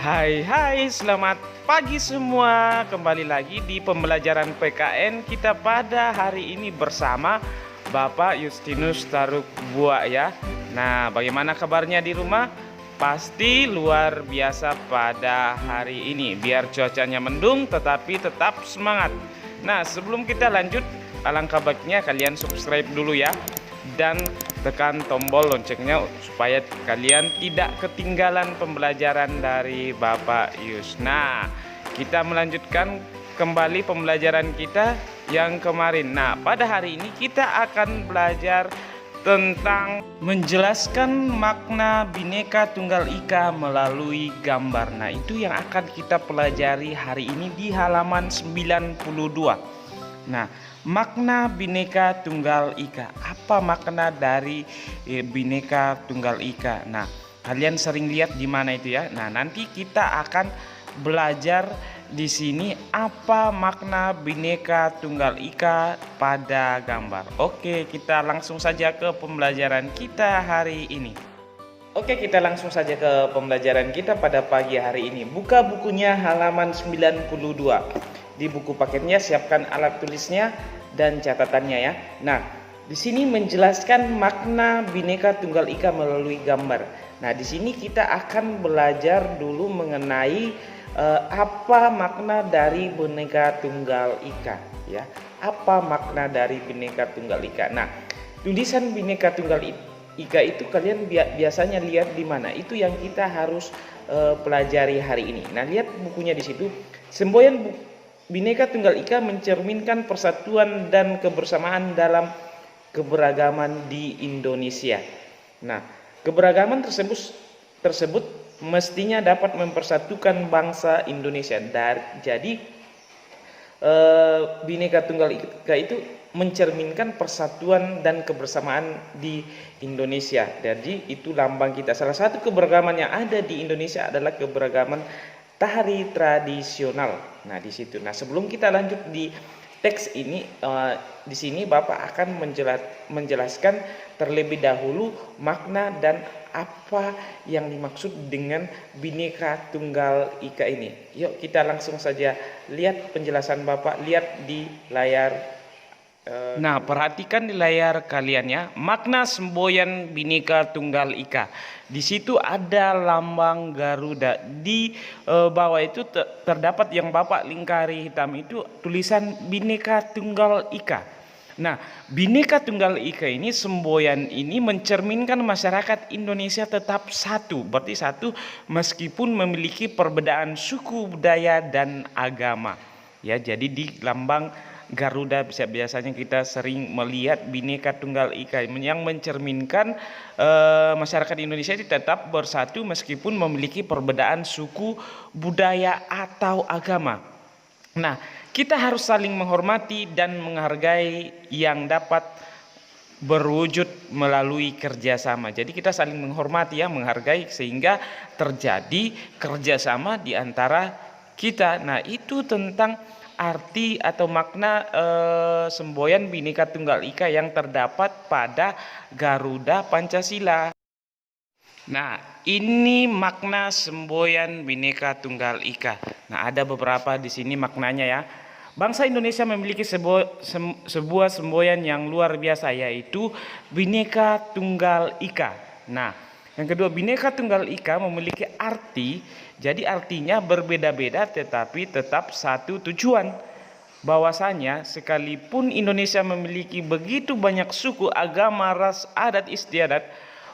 Hai, selamat pagi semua. Kembali lagi di pembelajaran PKN kita pada hari ini bersama Bapak Justinus Taruk Buak ya. Nah, bagaimana kabarnya di rumah? Pasti luar biasa pada hari ini. Biar cuacanya mendung tetapi tetap semangat. Nah, sebelum kita lanjut, alangkah baiknya kalian subscribe dulu ya. Dan tekan tombol loncengnya supaya kalian tidak ketinggalan pembelajaran dari Bapak Yus. Nah, kita melanjutkan kembali pembelajaran kita yang kemarin. Nah, pada hari ini kita akan belajar tentang menjelaskan makna Bhinneka Tunggal Ika melalui gambar. Nah, itu yang akan kita pelajari hari ini di halaman 92. Nah, makna Bhinneka Tunggal Ika. Apa makna dari Bhinneka Tunggal Ika? Nah, kalian sering lihat di mana itu ya? Nah, nanti kita akan belajar di sini apa makna Bhinneka Tunggal Ika pada gambar. Oke, kita langsung saja ke pembelajaran kita hari ini. Oke, kita langsung saja ke pembelajaran kita pada pagi hari ini. Buka bukunya halaman 92. Di buku paketnya siapkan alat tulisnya dan catatannya ya. Nah, di sini menjelaskan makna Bhinneka Tunggal Ika melalui gambar. Nah, di sini kita akan belajar dulu mengenai apa makna dari Bhinneka Tunggal Ika ya. Apa makna dari Bhinneka Tunggal Ika? Nah, tulisan Bhinneka Tunggal Ika itu kalian biasanya lihat di mana? Itu yang kita harus pelajari hari ini. Nah, lihat bukunya di situ. Semboyan Bhinneka Tunggal Ika mencerminkan persatuan dan kebersamaan dalam keberagaman di Indonesia. Nah, keberagaman tersebut mestinya dapat mempersatukan bangsa Indonesia. Jadi Bhinneka Tunggal Ika itu mencerminkan persatuan dan kebersamaan di Indonesia. Jadi itu lambang kita. Salah satu keberagaman yang ada di Indonesia adalah keberagaman tari tradisional. Nah, di situ. Nah, sebelum kita lanjut di teks ini, di sini Bapak akan menjelaskan terlebih dahulu makna dan apa yang dimaksud dengan Bhinneka Tunggal Ika ini. Yuk kita langsung saja lihat penjelasan Bapak. Lihat di layar. Nah, perhatikan di layar kalian ya, makna semboyan Bhinneka Tunggal Ika. Di situ ada lambang Garuda. Di bawah itu terdapat yang Bapak lingkari hitam itu tulisan Bhinneka Tunggal Ika. Nah, Bhinneka Tunggal Ika ini, semboyan ini mencerminkan masyarakat Indonesia tetap satu. Berarti satu meskipun memiliki perbedaan suku, budaya, dan agama. Ya, jadi di lambang Garuda biasanya kita sering melihat Bhinneka Tunggal Ika yang mencerminkan masyarakat Indonesia itu tetap bersatu meskipun memiliki perbedaan suku, budaya, atau agama. Nah, kita harus saling menghormati dan menghargai yang dapat berwujud melalui kerjasama. Jadi kita saling menghormati ya, menghargai sehingga terjadi kerjasama di antara kita. Nah, itu tentang arti atau makna semboyan Bhinneka Tunggal Ika yang terdapat pada Garuda Pancasila. Nah, ini makna semboyan Bhinneka Tunggal Ika. Nah, ada beberapa di sini maknanya ya. Bangsa Indonesia memiliki sebuah semboyan yang luar biasa, yaitu Bhinneka Tunggal Ika. Nah, yang kedua, Bhinneka Tunggal Ika memiliki arti, jadi artinya berbeda-beda tetapi tetap satu tujuan. Bahwasanya sekalipun Indonesia memiliki begitu banyak suku, agama, ras, adat istiadat,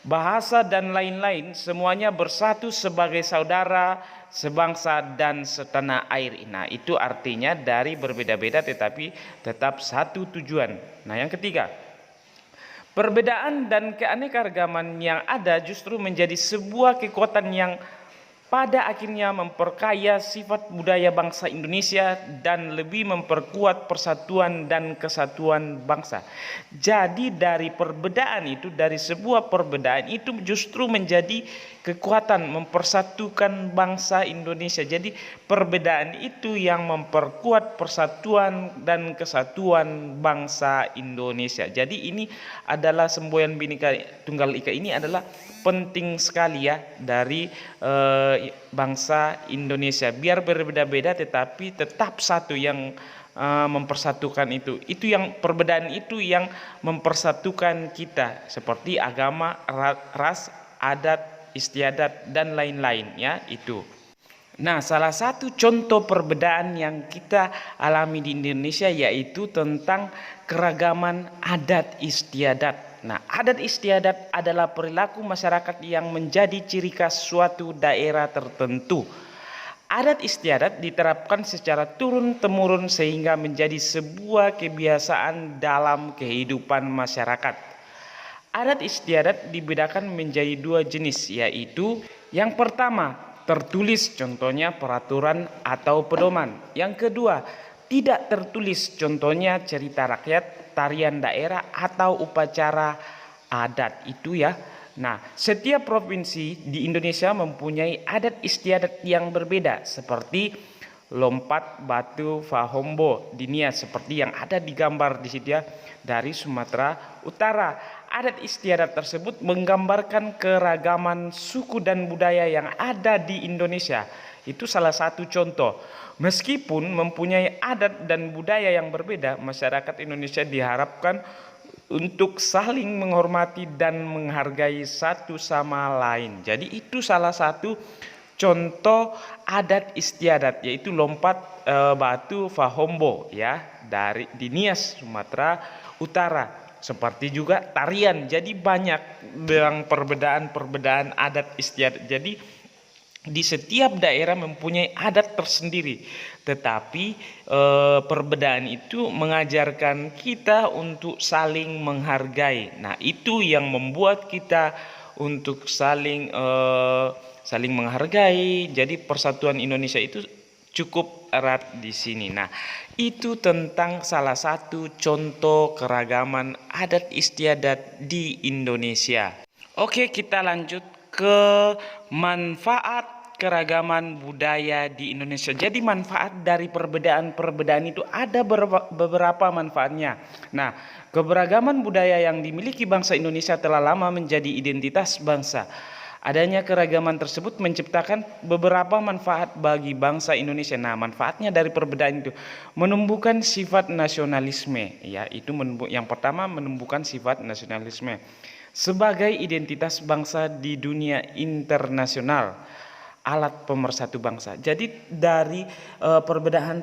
bahasa, dan lain-lain, semuanya bersatu sebagai saudara, sebangsa, dan setanah air. Nah, itu artinya dari berbeda-beda tetapi tetap satu tujuan. Nah, yang ketiga, perbedaan dan keanekaragaman yang ada justru menjadi sebuah kekuatan yang pada akhirnya memperkaya sifat budaya bangsa Indonesia dan lebih memperkuat persatuan dan kesatuan bangsa. Jadi dari perbedaan itu, dari sebuah perbedaan itu justru menjadi kekuatan mempersatukan bangsa Indonesia. Jadi perbedaan itu yang memperkuat persatuan dan kesatuan bangsa Indonesia. Jadi ini adalah semboyan Bhinneka Tunggal Ika ini adalah penting sekali ya dari bangsa Indonesia. Biar berbeda-beda tetapi tetap satu yang mempersatukan itu. Itu yang perbedaan itu yang mempersatukan kita, seperti agama, ras, adat, istiadat dan lain-lain ya itu. Nah, salah satu contoh perbedaan yang kita alami di Indonesia yaitu tentang keragaman adat istiadat. Nah, adat istiadat adalah perilaku masyarakat yang menjadi ciri khas suatu daerah tertentu. Adat istiadat diterapkan secara turun-temurun sehingga menjadi sebuah kebiasaan dalam kehidupan masyarakat. Adat istiadat dibedakan menjadi dua jenis, yaitu yang pertama tertulis, contohnya peraturan atau pedoman. Yang kedua tidak tertulis, contohnya cerita rakyat, tarian daerah atau upacara adat itu ya. Nah, setiap provinsi di Indonesia mempunyai adat istiadat yang berbeda, seperti lompat batu Fahombo di Nias, seperti yang ada di gambar di situ ya, dari Sumatera Utara. Adat istiadat tersebut menggambarkan keragaman suku dan budaya yang ada di Indonesia. Itu salah satu contoh. Meskipun mempunyai adat dan budaya yang berbeda, masyarakat Indonesia diharapkan untuk saling menghormati dan menghargai satu sama lain. Jadi itu salah satu contoh adat istiadat, yaitu lompat batu Fahombo ya, dari di Nias, Sumatera Utara. Seperti juga tarian. Jadi banyak yang perbedaan adat istiadat. Jadi di setiap daerah mempunyai adat tersendiri, tetapi perbedaan itu mengajarkan kita untuk saling menghargai. Nah, itu yang membuat kita untuk saling menghargai. Jadi persatuan Indonesia itu cukup erat di sini. Nah, itu tentang salah satu contoh keragaman adat istiadat di Indonesia. Oke, kita lanjut ke manfaat keragaman budaya di Indonesia. Jadi manfaat dari perbedaan itu ada beberapa manfaatnya. Nah, keberagaman budaya yang dimiliki bangsa Indonesia telah lama menjadi identitas bangsa. Adanya keragaman tersebut menciptakan beberapa manfaat bagi bangsa Indonesia. Nah, manfaatnya dari perbedaan itu menumbuhkan sifat nasionalisme. Ya, itu yang pertama, menumbuhkan sifat nasionalisme sebagai identitas bangsa di dunia internasional. Alat pemersatu bangsa. Jadi dari perbedaan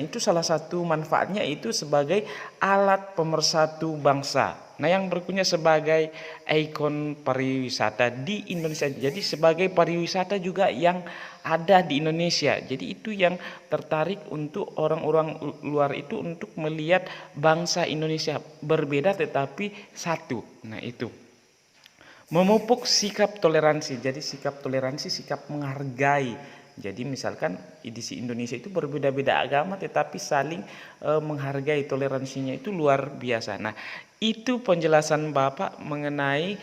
itu salah satu manfaatnya itu sebagai alat pemersatu bangsa. Nah, yang berikutnya sebagai ikon pariwisata di Indonesia. Jadi sebagai pariwisata juga yang ada di Indonesia. Jadi itu yang tertarik untuk orang-orang luar itu untuk melihat bangsa Indonesia berbeda tetapi satu. Nah, itu. Memupuk sikap toleransi. Jadi sikap toleransi, sikap menghargai. Jadi misalkan di Indonesia itu berbeda-beda agama tetapi saling menghargai, toleransinya itu luar biasa. Nah, itu penjelasan Bapak mengenai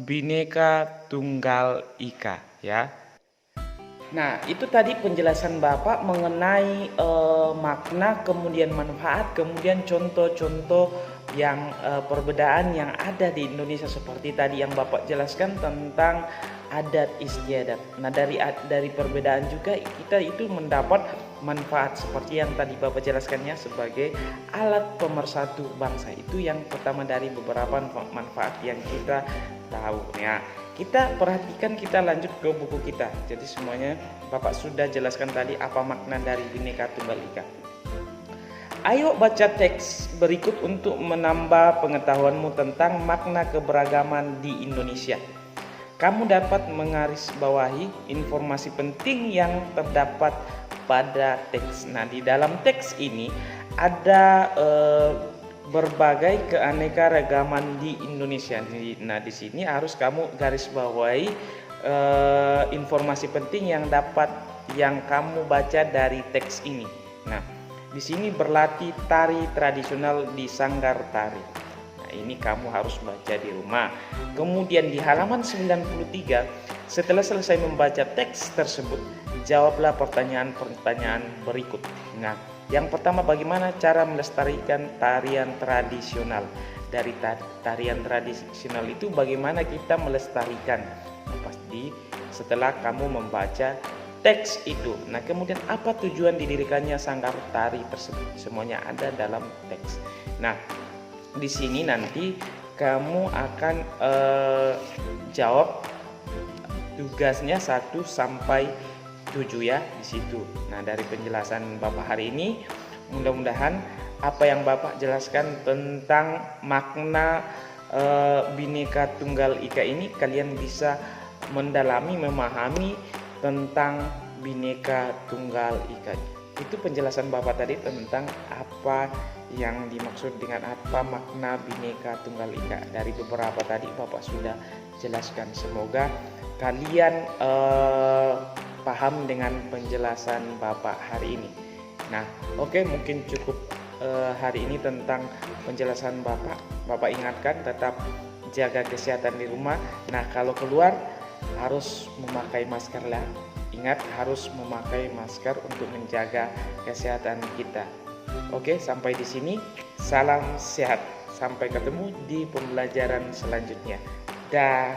Bhinneka Tunggal Ika ya. Nah, itu tadi penjelasan Bapak mengenai makna, kemudian manfaat, kemudian contoh-contoh yang perbedaan yang ada di Indonesia, seperti tadi yang Bapak jelaskan tentang adat istiadat. Nah, dari perbedaan juga kita itu mendapat manfaat seperti yang tadi Bapak jelaskannya sebagai alat pemersatu bangsa. Itu yang pertama dari beberapa manfaat yang kita tahu ya. Kita perhatikan, kita lanjut ke buku kita. Jadi semuanya Bapak sudah jelaskan tadi apa makna dari Bhinneka Tunggal Ika. Ayo baca teks berikut untuk menambah pengetahuanmu tentang makna keberagaman di Indonesia. Kamu dapat menggarisbawahi informasi penting yang terdapat pada teks. Nah, di dalam teks ini ada berbagai keanekaragaman di Indonesia. Nah, di sini harus kamu garis bawahi informasi penting yang kamu baca dari teks ini. Nah, di sini berlatih tari tradisional di Sanggar Tari. Nah, ini kamu harus baca di rumah. Kemudian di halaman 93, setelah selesai membaca teks tersebut, jawablah pertanyaan-pertanyaan berikut. Nah, yang pertama, bagaimana cara melestarikan tarian tradisional? Dari tarian tradisional itu bagaimana kita melestarikan? Pas di setelah kamu membaca teks itu. Nah, kemudian apa tujuan didirikannya sanggar tari tersebut? Semuanya ada dalam teks. Nah, di sini nanti kamu akan jawab tugasnya 1 sampai 7 ya di situ. Nah, dari penjelasan Bapak hari ini, mudah-mudahan apa yang Bapak jelaskan tentang makna Bhinneka Tunggal Ika ini kalian bisa mendalami, memahami tentang Bhinneka Tunggal Ika. Itu penjelasan Bapak tadi tentang apa yang dimaksud dengan apa makna Bhinneka Tunggal Ika. Dari beberapa tadi Bapak sudah jelaskan. Semoga kalian paham dengan penjelasan Bapak hari ini. Nah, oke, mungkin cukup hari ini tentang penjelasan Bapak. Bapak ingatkan tetap jaga kesehatan di rumah. Nah, kalau keluar harus memakai masker lah. Ingat, harus memakai masker untuk menjaga kesehatan kita. Oke, sampai di sini. Salam sehat. Sampai ketemu di pembelajaran selanjutnya. Dah.